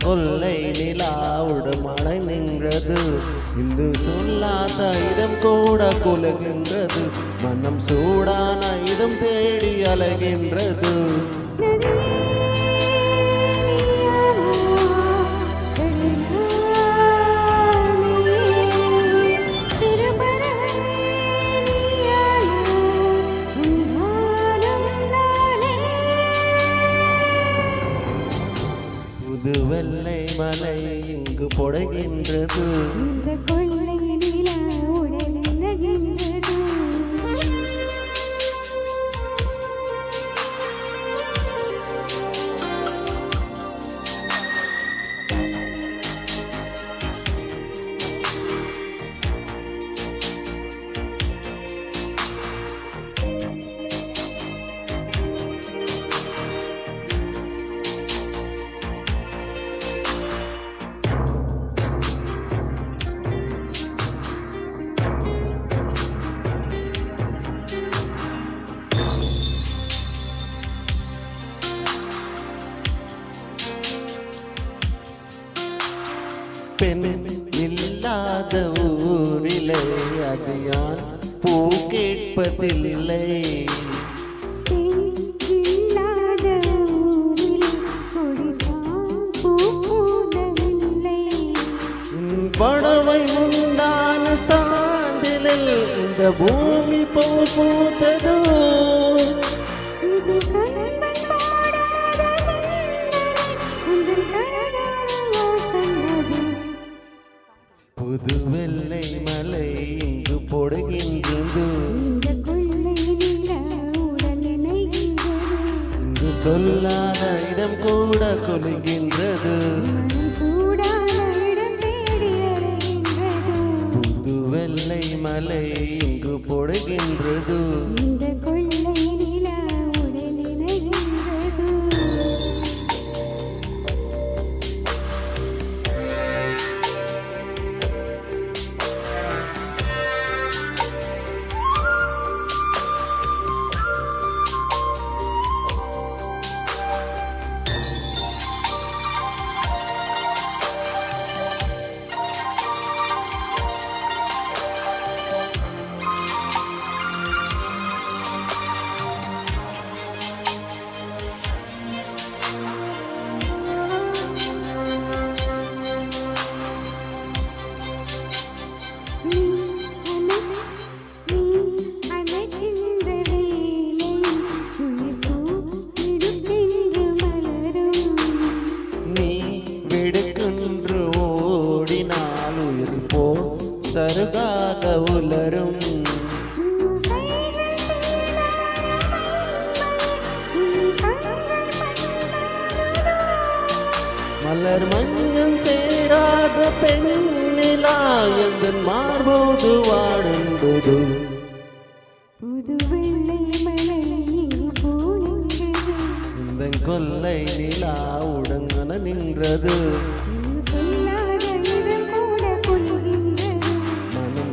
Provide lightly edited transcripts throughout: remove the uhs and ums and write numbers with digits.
கொல்லை நிலாவுடன் மழை நின்றது. இந்த சொல்லாத இதம் கூட குலுகின்றது. மனம் சூடான இதம் தேடி அலைகின்றது. புது வெள்ளை மலை இங்கு பொடைகின்றது. இந்த கொள்ளை நிலா உடலுகின்றது. பெண் இல்லாத ஊரிலே அது யான் பூ கேட்பதில்லை. படவை உண்டான சாந்திலில் இந்த பூமி பூ பூத்ததோ. புது வெள்ளை மலை இங்கு பொடுகின்றது. இங்கு சொல்லாத இடம் கூட கொலுகின்றது. புது வெள்ளை மலை இங்கு பொடுகின்றது. சருகாக உலரும் மலர் மஞ்சள் சேராத பெண்ணிலா எந்தன் மார்போது வாடும்போது. புது வெள்ளை மலை இந்த கொல்லை நிலா உடங்கன நின்றது.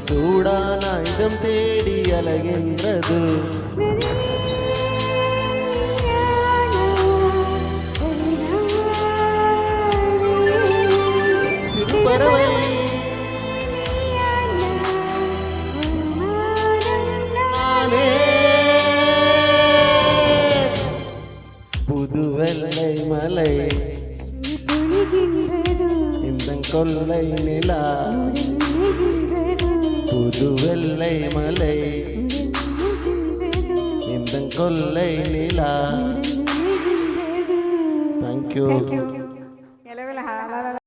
சூடான இதம் தேடி அலைகின்றது. சிறு பறவை நானே. புது வெள்ளை மலை இந்த கொல்லை நிலா. புது வெள்ளை மலை இந்த கொல்லை நிலா. Thank you.